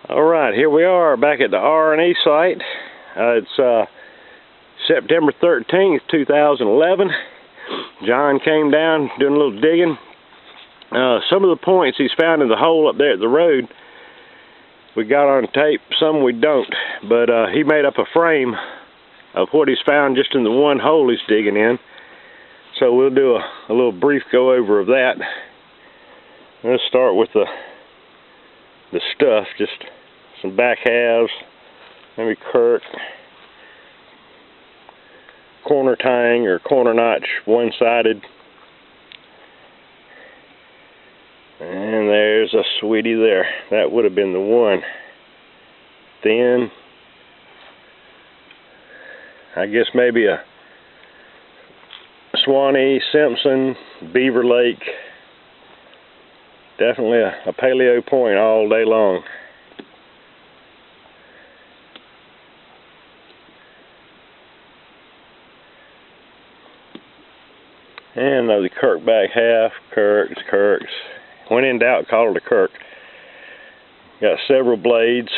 Alright, here we are back at the R&E site. It's September 13th, 2011. John came down doing a little digging. Some of the points he's found in the hole up there at the road we got on tape, some we don't. But he made up a frame of what he's found just in the one hole he's digging in. So we'll do a little brief go over of that. Let's start with the stuff, just some back halves, maybe Kirk, corner tang or corner notch, one-sided. And there's a sweetie there. That would have been the one. Thin. I guess maybe a Swanee, Simpson, Beaver Lake. Definitely a paleo point all day long. And the Kirk back half, Kirks. When in doubt, call it a Kirk. Got several blades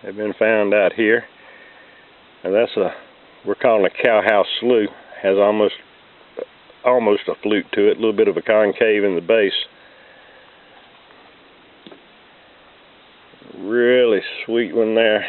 have been found out here. And that's we're calling a cowhouse slough. Has almost a flute to it, a little bit of a concave in the base. Really sweet one there.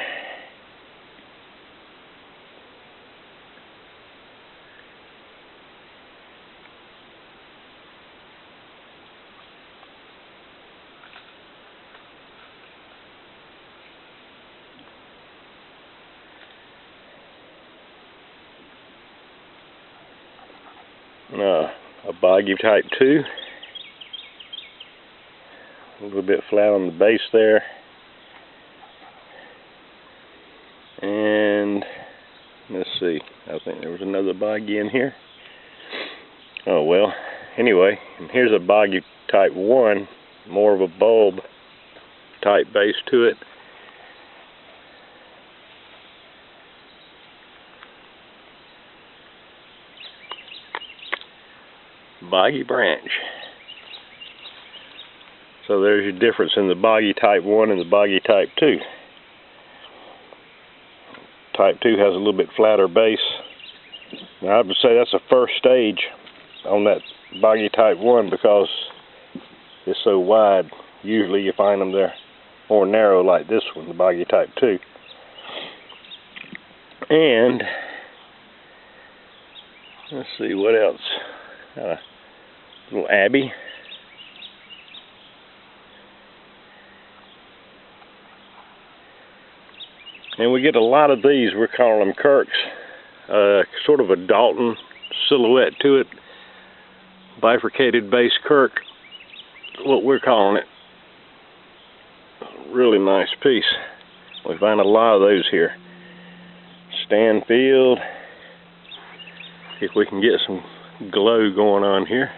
A boggy type 2. A little bit flat on the base there. And let's see, I think there was another boggy in here. Oh well, anyway, and here's a boggy type 1, more of a bulb type base to it. Boggy branch. So there's your difference in the boggy type 1 and the boggy type 2. Type 2 has a little bit flatter base. Now I would say that's a first stage on that boggy type 1 because it's so wide. Usually you find them there more narrow like this one, the boggy type 2. And let's see what else. Little Abbey. And we get a lot of these, we're calling them Kirks. Sort of a Dalton silhouette to it. Bifurcated base Kirk, what we're calling it. Really nice piece. We find a lot of those here. Stanfield. See if we can get some glow going on here.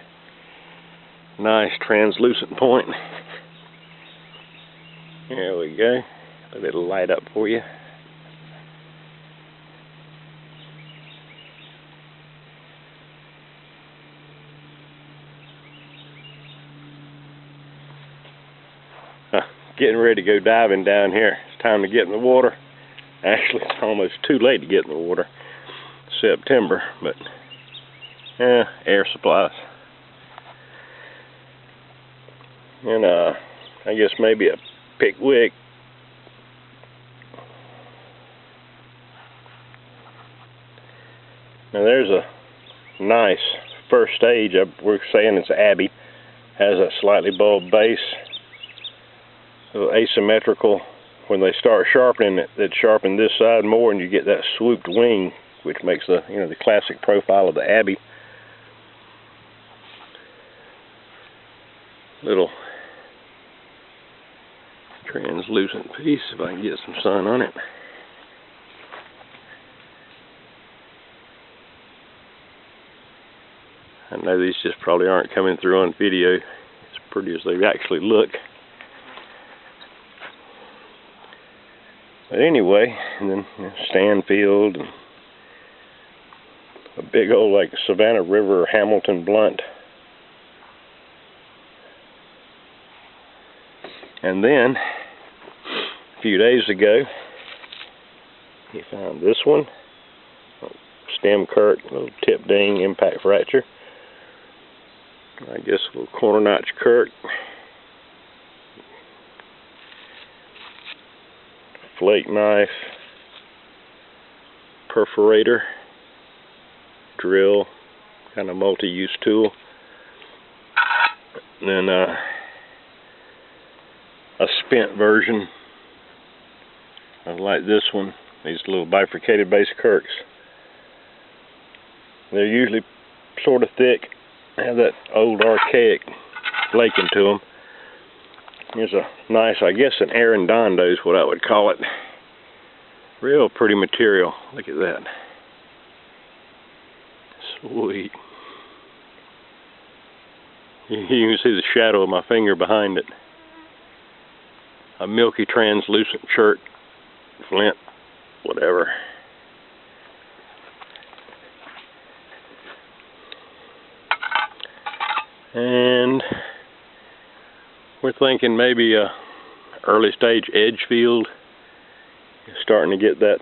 Nice translucent point. There we go. Let it light up for you. Getting ready to go diving down here. It's time to get in the water. Actually, it's almost too late to get in the water. September, but air supplies. And I guess maybe a Pickwick. Now there's a nice first stage. We're saying it's Abbey. Has a slightly bulbed base. A little asymmetrical. When they start sharpening it, they sharpen this side more, and you get that swooped wing, which makes the the classic profile of the Abbey. Little translucent piece, if I can get some sun on it. I know these just probably aren't coming through on video as pretty as they actually look. But anyway, and then Stanfield, and a big old like Savannah River Hamilton blunt. And then few days ago. You found this one, stem kirk, little tip ding, impact fracture. I guess a little corner notch kirk, flake knife, perforator, drill, kind of multi-use tool. And then a spent version of like this one, these little bifurcated base kirks. They're usually sort of thick, have that old archaic flaking to them. Here's a nice, I guess an Arredondo is what I would call it. Real pretty material, look at that. Sweet. You can see the shadow of my finger behind it. A milky translucent chert, flint, whatever. And we're thinking maybe a early stage edge field. Starting to get that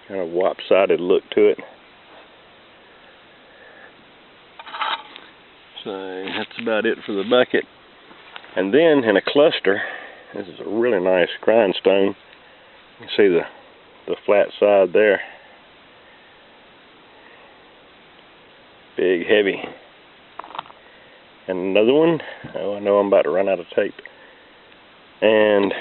kind of lopsided look to it. So that's about it for the bucket. And then in a cluster, this is a really nice grindstone. You can see the flat side there. Big, heavy. And another one. Oh, I know I'm about to run out of tape. And